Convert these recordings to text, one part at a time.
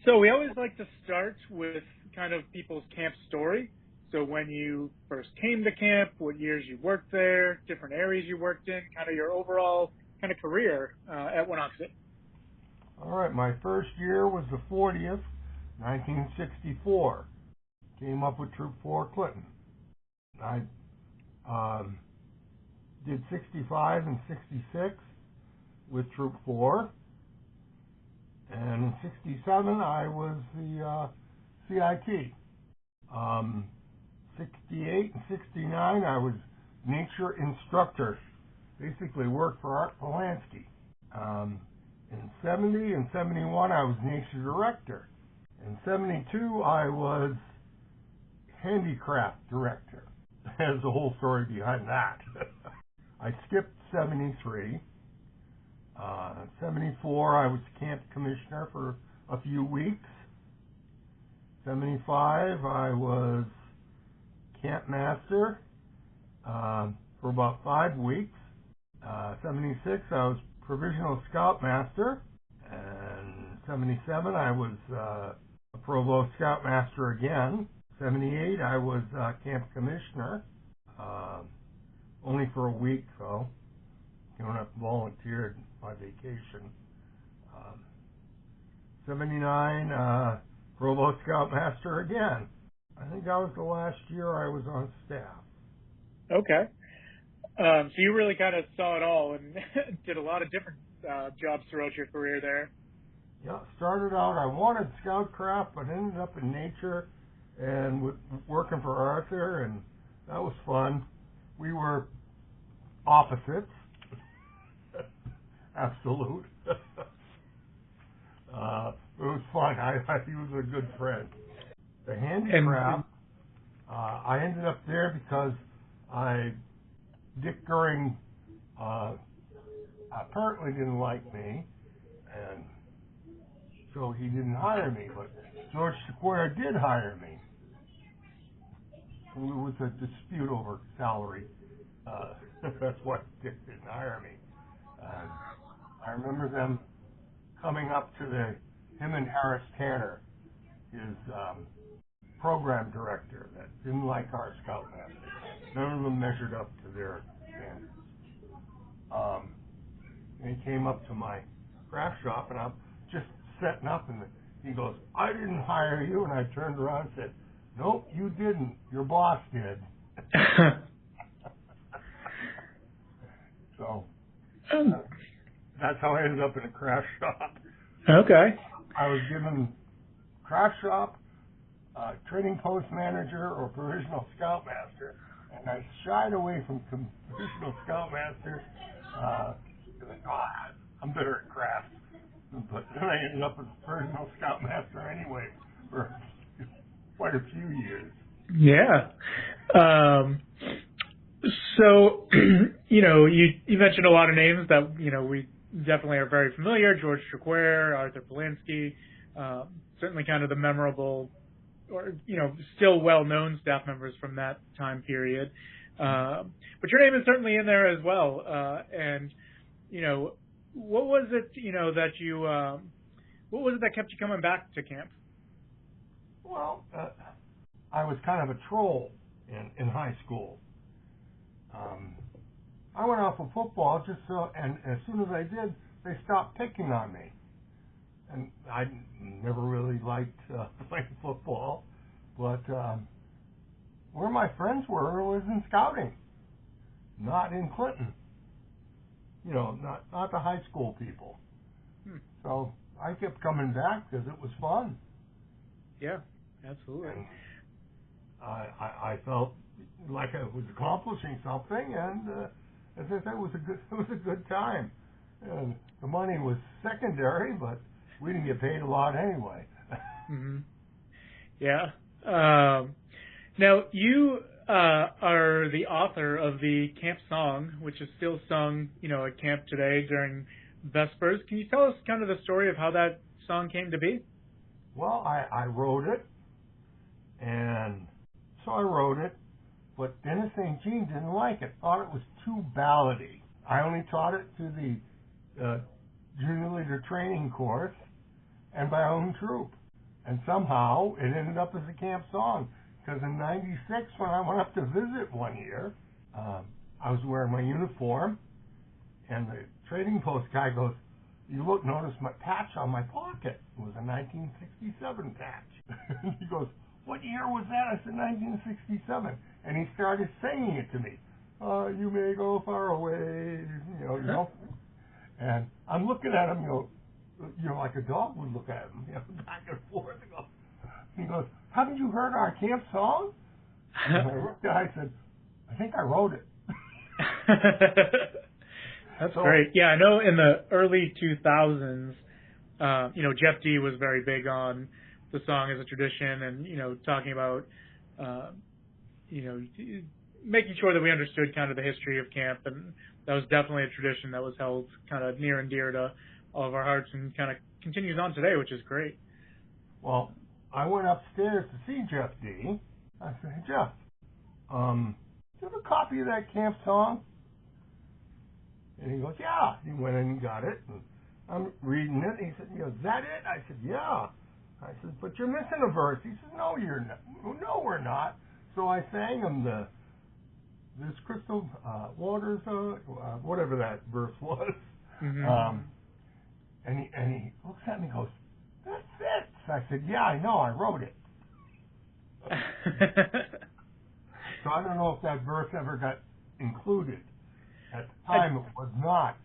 So we always like to start with kind of people's camp story. So when you first came to camp, what years you worked there, different areas you worked in, kind of your overall kind of career at Winoxet. All right, my first year was the 40th, 1964. Came up with Troop 4 Clinton. I did 65 and 66 with Troop 4. And in 67, I was the CIT. 68 and 69, I was nature instructor. Basically worked for Art Polanski. In 70 and 71, I was nature director. In 72, I was handicraft director. There's a whole story behind that. I skipped 73. 74, I was camp commissioner for a few weeks. 75, I was camp master for about 5 weeks. 76, I was provisional scoutmaster. And 77, I was a provost scoutmaster again. 78, I was camp commissioner. Only for a week, though. You don't have to volunteer my vacation. 79, provost scoutmaster again. I think that was the last year I was on staff. Okay. So you really kind of saw it all and did a lot of different jobs throughout your career there. Yeah, started out, I wanted scoutcraft, but ended up in nature and working for Arthur, and that was fun. We were opposites. Absolute. It was fun. He was a good friend. The handicraft, I ended up there because Dick Goering apparently didn't like me, and so he didn't hire me, but George CWAA did hire me. It was a dispute over salary. That's why Dick didn't hire me. I remember them coming up to him and Harris Tanner, his program director, that didn't like our scoutmaster. None of them measured up to their standards. And he came up to my craft shop, and I'm just setting up, and he goes, "I didn't hire you." And I turned around and said, "Nope, you didn't. Your boss did." So that's how I ended up in a craft shop. Okay. I was given craft shop, training post manager, or provisional scoutmaster, and I shied away from provisional scoutmaster because I thought, I'm better at craft. But then I ended up as provisional scoutmaster anyway for quite a few years. Yeah. So, you mentioned a lot of names that, we definitely are very familiar. George CWAA, Arthur Polanski, certainly kind of the memorable or, still well-known staff members from that time period. But your name is certainly in there as well. And, what was it, what was it that kept you coming back to camp? Well, I was kind of a troll in high school. I went off of football and as soon as I did, they stopped picking on me. And I never really liked playing football, but where my friends were was in scouting, not in Clinton. Not the high school people. So I kept coming back because it was fun. Yeah, absolutely. And I felt like I was accomplishing something, and as I said, it was a good time. And the money was secondary, but we didn't get paid a lot anyway. Mm-hmm. Yeah. Now you are the author of the camp song, which is still sung, at camp today during Vespers. Can you tell us kind of the story of how that song came to be? Well, I wrote it, and so I wrote it, but Dennis St. Jean didn't like it, thought it was too ballady. I only taught it to the junior leader training course and my own troop. And somehow it ended up as a camp song. Because in '96, when I went up to visit one year, I was wearing my uniform, and the trading post guy goes, notice my patch on my pocket. It was a 1967 patch. And he goes, what year was that? I said, 1967. And he started singing it to me. You may go far away, you know. And I'm looking at him, like a dog would look at him, back and forth. He goes, haven't you heard our camp song? And I looked at it, I said, I think I wrote it. That's great. Yeah, I know in the early 2000s, Jeff D was very big on the song as a tradition and, talking about, making sure that we understood kind of the history of camp. And that was definitely a tradition that was held kind of near and dear to all of our hearts and kind of continues on today, which is great. Well, I went upstairs to see Jeff D. I said, hey, Jeff, do you have a copy of that camp song? And he goes, yeah. He went in and got it. And I'm reading it. He said, is that it? I said, yeah. I said, but you're missing a verse. He said, no, you're not. No, we're not. So I sang him this crystal waters, whatever that verse was. Mm-hmm. And he looks at me and goes, that's it. So I said, yeah, I know. I wrote it. So I don't know if that verse ever got included. At the time, it was not.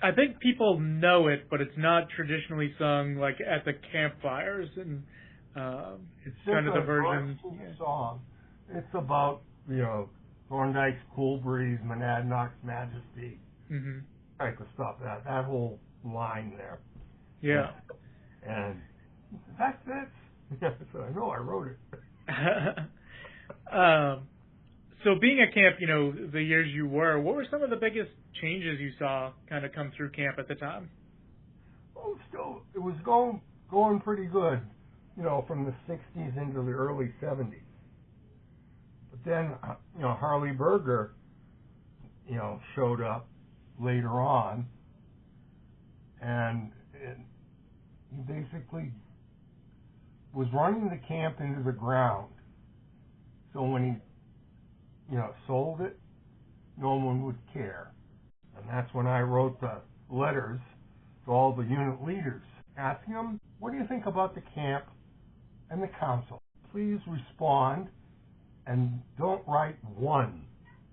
I think people know it, but it's not traditionally sung like at the campfires, and it's kind of the version. Song. It's about Thorndyke's Cool Breeze, Monadnock's Majesty, type of stuff. That whole line there. Yeah. And that's it. So I know I wrote it. So being at camp, the years you were, what were some of the biggest changes you saw kind of come through camp at the time? Well, still, it was going pretty good, from the 60s into the early 70s. But then, Harley Berger, showed up later on, and he basically was running the camp into the ground. So when he sold it, no one would care. And that's when I wrote the letters to all the unit leaders, asking them, what do you think about the camp and the council? Please respond, and don't write one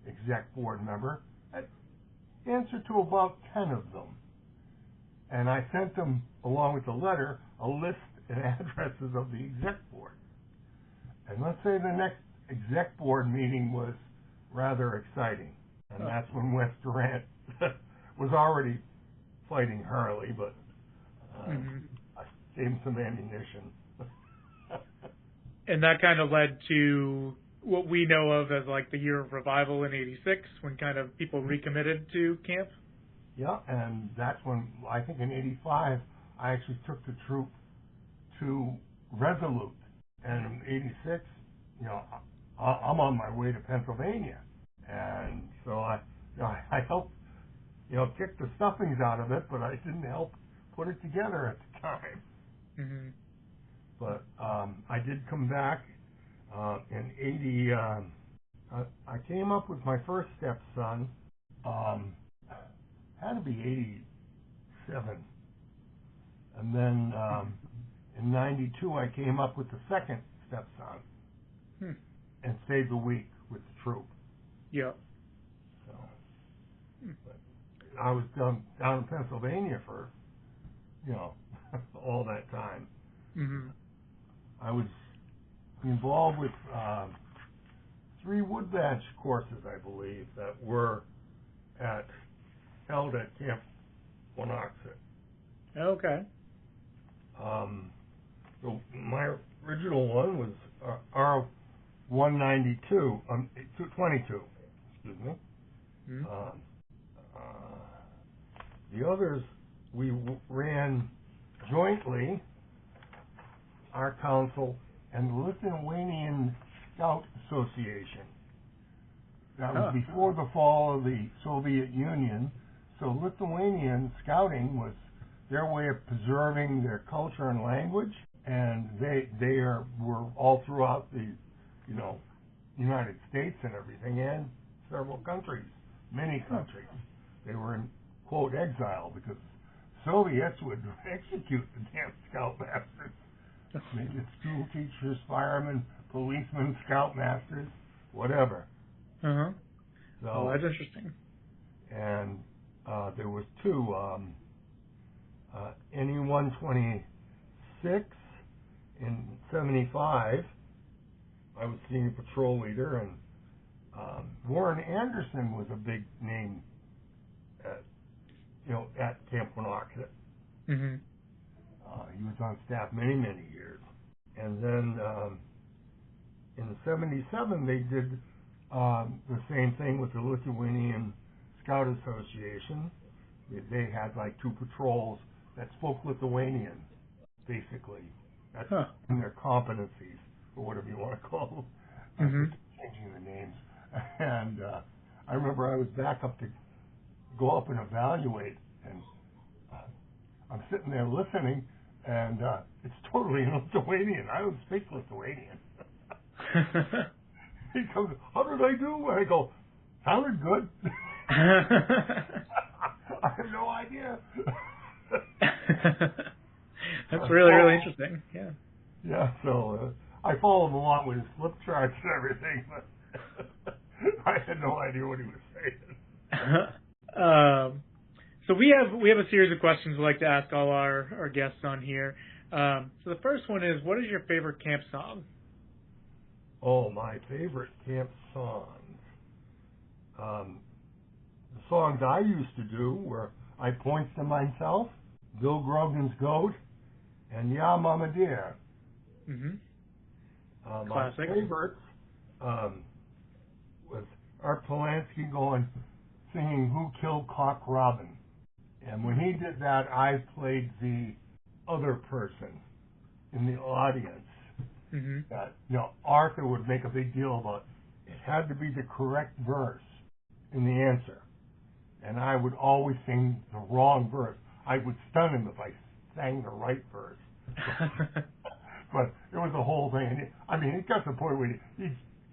exec board member. Answer to about 10 of them. And I sent them, along with the letter, a list and addresses of the exec board. And let's say the next exec board meeting was rather exciting. And that's when Wes Durant was already fighting Harley, but I gave him some ammunition. And that kind of led to what we know of as like the year of revival in '86, when kind of people recommitted to camp. Yeah, and that's when, I think in '85, I actually took the troop to Resolute. And in '86, I'm on my way to Pennsylvania. And so I helped, kick the stuffings out of it, but I didn't help put it together at the time. Mm-hmm. But I did come back in '80. I came up with my first stepson. Had to be '87. And then in '92, I came up with the second stepson and stayed the week with the troop. Yeah. So, but I was down in Pennsylvania for, all that time. Mm-hmm. I was involved with 3 wood badge courses, I believe, that were held at Camp Winoxet. Okay. So my original one was R192, 22. Excuse me. Mm-hmm. The others we ran jointly, our council and the Lithuanian Scout Association. That was before the fall of the Soviet Union. So Lithuanian scouting was their way of preserving their culture and language, and were all throughout the, you know, United States and everything, and several countries, many countries. They were in, quote, exile because Soviets would execute the damn scoutmasters. Maybe it's school teachers, firemen, policemen, scoutmasters, whatever. Uh-huh. So, oh, that's interesting. And there was two, NE-126 in 75. I was senior patrol leader, and Warren Anderson was a big name at, at Camp Winnaugh. Mm-hmm. He was on staff many, many years. And then in 77, they did the same thing with the Lithuanian Scout Association. They had like two patrols that spoke Lithuanian, basically. That's in their competencies, or whatever you want to call them. Changing the names. And I remember I was back up to go up and evaluate, and I'm sitting there listening, and it's totally in Lithuanian. I don't speak Lithuanian. He comes, how did I do? And I go, sounded good. I have no idea. That's really, really interesting. Yeah. Yeah, so I followed him along with his flip charts and everything, but I had no idea what he was saying. So we have a series of questions we like to ask all our guests on here. So the first one is, what is your favorite camp song? Oh, my favorite camp songs. The songs I used to do were I Points to Myself, Bill Grogan's Goat, and Yeah, Mama Dear. Mm-hmm. My favorites was Art Polanski singing Who Killed Cock Robin. And when he did that, I played the other person in the audience. Mm-hmm. That, Arthur would make a big deal about it had to be the correct verse in the answer. And I would always sing the wrong verse. I would stun him if I sang the right verse. But it was the whole thing. It got to the point where he'd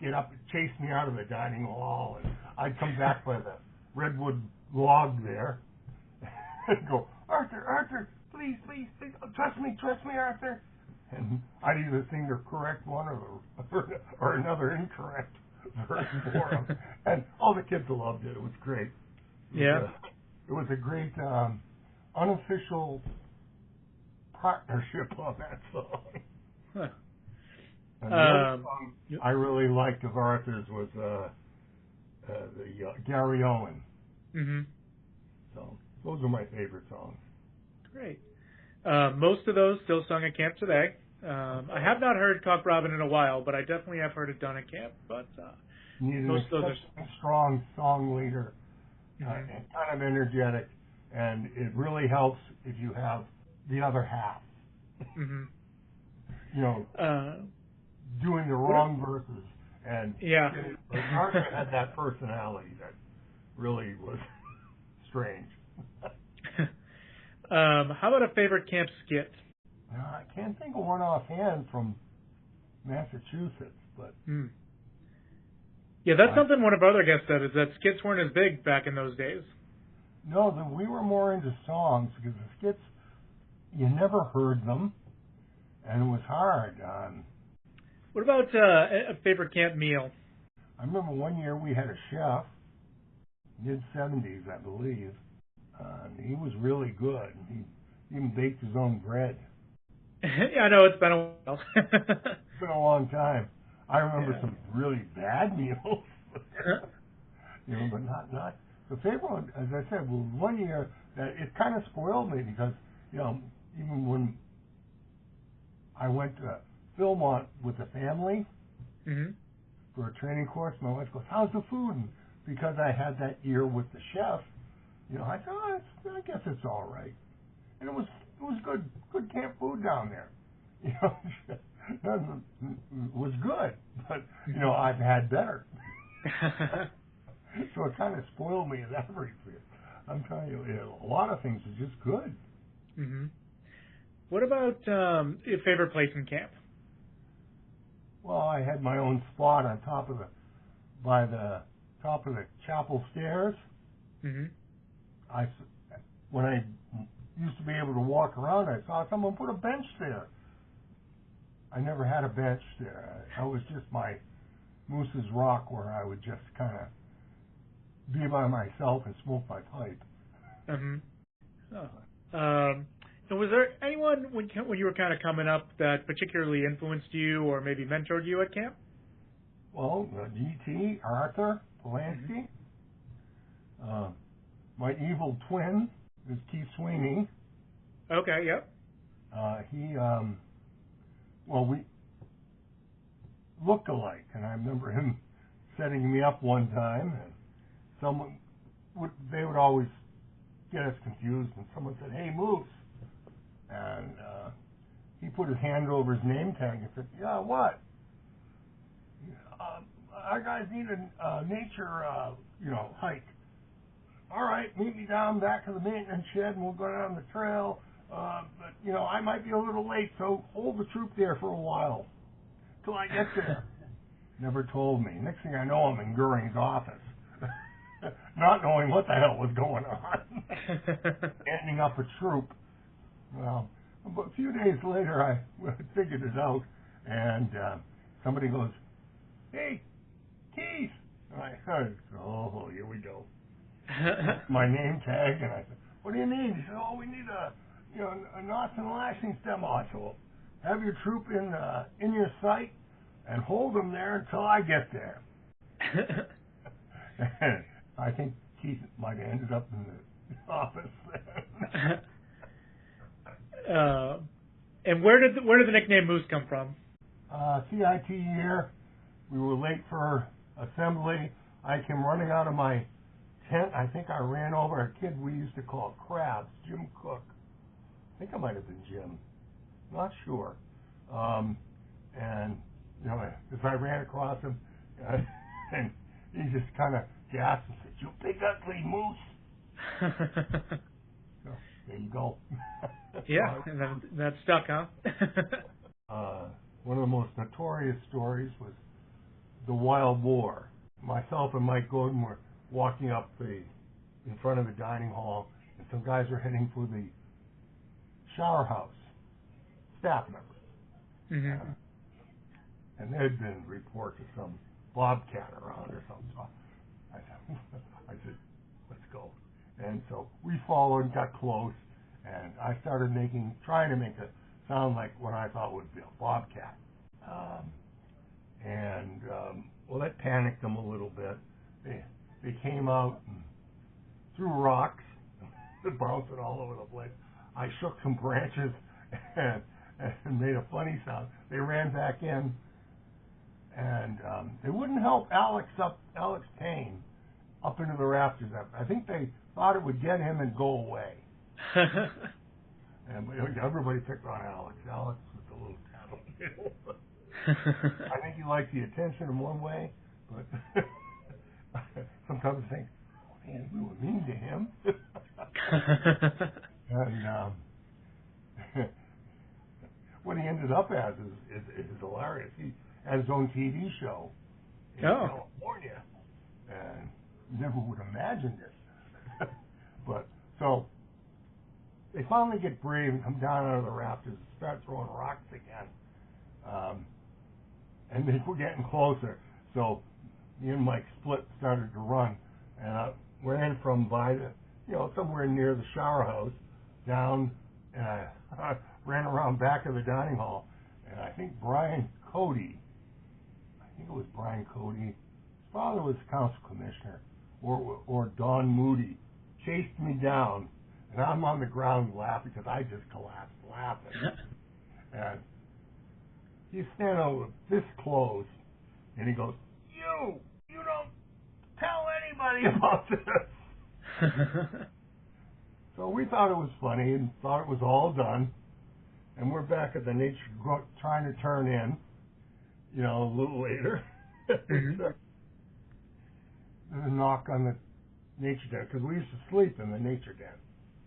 get up and chase me out of the dining hall, and I'd come back by the redwood log there and go, Arthur, please, trust me, Arthur. And I'd either sing the correct one or another incorrect verse for him. And all the kids loved it. It was great. It was a great unofficial partnership on that song. Huh. And the other song I really liked of Arthur's was the Gary Owen. Mm-hmm. So those are my favorite songs. Great. Most of those still sung at camp today. I have not heard Cock Robin in a while, but I definitely have heard it done at camp. But most of those are strong song leader, and kind of energetic, and it really helps if you have the other half. Mm-hmm. Doing the wrong verses, and Arthur had that personality that really was strange. How about a favorite camp skit? I can't think of one offhand from Massachusetts, but yeah, that's something one of our other guests said, is that skits weren't as big back in those days. No, we were more into songs, because the skits, you never heard them, and it was hard. What about a favorite camp meal? I remember one year we had a chef, mid-70s, I believe. He was really good. He even baked his own bread. Yeah, I know, it's been a while. It's been a long time. I remember some really bad meals. But not the favorite one. As I said, was one year that it kind of spoiled me, because even when I went to Philmont with the family for a training course, my wife goes, "How's the food?" And because I had that year with the chef, I thought, I guess it's all right. And it was good camp food down there. It was good, but I've had better. So it kind of spoiled me in that respect. I'm telling you, a lot of things are just good. Mm-hmm. What about your favorite place in camp? Well, I had my own spot on by the top of the chapel stairs. Mm-hmm. When I used to be able to walk around, I saw someone put a bench there. I never had a bench there. I was just my Moose's Rock, where I would just kind of be by myself and smoke my pipe. Mm-hmm. Oh. And was there anyone when you were kind of coming up that particularly influenced you or maybe mentored you at camp? Well, DT, Arthur, Mm-hmm. Polanski. My evil twin is Keith Sweeney. Okay, yep. We look alike, and I remember him setting me up one time, and they would always get us confused, and someone said, "Hey, Moose," and he put his hand over his name tag and said, "Yeah, what? Our guys need a nature, hike. All right, meet me down back of the maintenance shed, and we'll go down the trail. But I might be a little late, so hold the troop there for a while till I get there." Never told me. Next thing I know, I'm in Goering's office, not knowing what the hell was going on, ending up a troop. Well, but a few days later, I figured it out, and somebody goes, "Hey, Keith." And I said, "Oh, here we go." My name tag, and I said, "What do you need?" He said, "Oh, we need a knots and lashings demo. So have your troop in your sight and hold them there until I get there." And I think Keith might have ended up in the office then. And where did the nickname Moose come from? CIT year, we were late for assembly. I came running out of my tent. I think I ran over a kid we used to call Crabs, Jim Cook. I think it might have been Jim. Not sure. And as I ran across him, and he just kind of gasped and said, "You big ugly moose." So there you go. Yeah, and then that stuck, huh? One of the most notorious stories was the wild boar. Myself and Mike Godin were walking up in front of the dining hall, and some guys were heading for the shower house, staff members. Mm-hmm. And there had been reports of some bobcat around or something. So I said, "Let's go." And so we followed, got close, and I started trying to make it sound like what I thought would be a bobcat. Well, that panicked them a little bit. They came out and threw rocks, bouncing all over the place. I shook some branches and made a funny sound. They ran back in, and they wouldn't help Alex Payne up into the rafters. I think they thought it would get him and go away. And everybody picked on Alex. Alex was a little tattletale. I think he liked the attention in one way, but sometimes I think, "Oh man, we were mean to him." And what he ended up as is hilarious. He had his own TV show in California, and never would imagine this. But so they finally get brave and come down out of the rafters and start throwing rocks again. And they were getting closer. So me and Mike started to run, and I ran from by somewhere near the shower house down, and I ran around back of the dining hall, and I think Brian Cody, his father was council commissioner, or Don Moody, chased me down, and I'm on the ground laughing because I just collapsed laughing. And he's standing over this close, and he goes, You don't tell anybody about this." So we thought it was funny and thought it was all done. And we're back at the nature trying to turn in, a little later. Mm-hmm. There's a knock on the nature den, because we used to sleep in the nature den.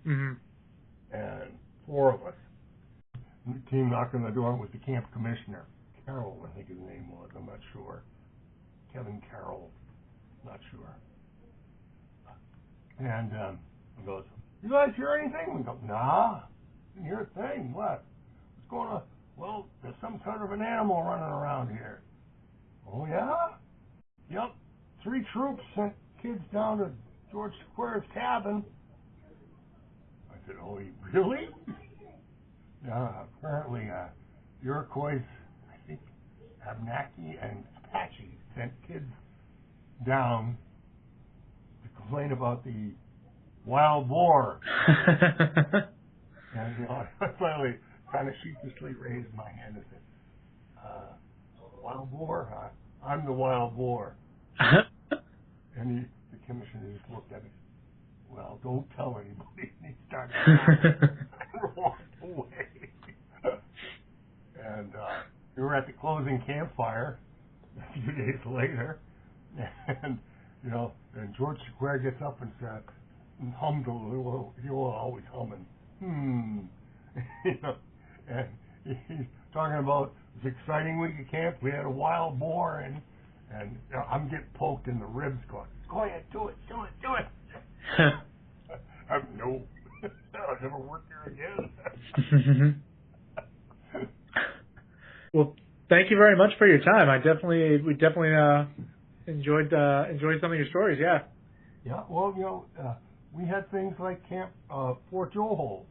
Mm-hmm. And 4 of us. And the team knocking on the door was the camp commissioner. Carroll, I think his name was. I'm not sure. Kevin Carroll. Not sure. And he goes, "You guys hear anything?" We go, "Nah, didn't hear a thing. What? What's going on?" "Well, there's some sort of an animal running around here." "Oh, yeah?" "Yep. 3 troops sent kids down to George Square's cabin." I said, "Oh, really?" Yeah, apparently Iroquois, I think Abenaki and Apache sent kids down to complain about the wild boar. And I finally kind of sheepishly raised my hand and said, "Wild boar? I'm the wild boar." And the commissioner just looked at me. "Well, don't tell anybody." And he started and walked away. And we were at the closing campfire a few days later, and and George Square gets up and said, and hummed a little. He was always humming. And he's talking about this exciting week of camp. We had a wild boar, and I'm getting poked in the ribs, going, "Go ahead, do it." No, I'll never work there again. Well, thank you very much for your time. We definitely enjoyed some of your stories. Yeah. Yeah. Well, we had things like Camp Fort Joe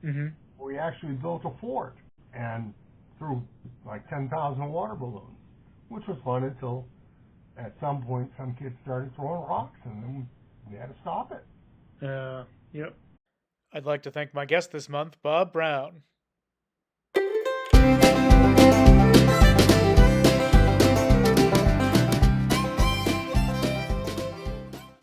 where we actually built a fort and threw like 10,000 water balloons, which was fun until at some point some kids started throwing rocks, and then we had to stop it. Yep. I'd like to thank my guest this month, Bob Brown.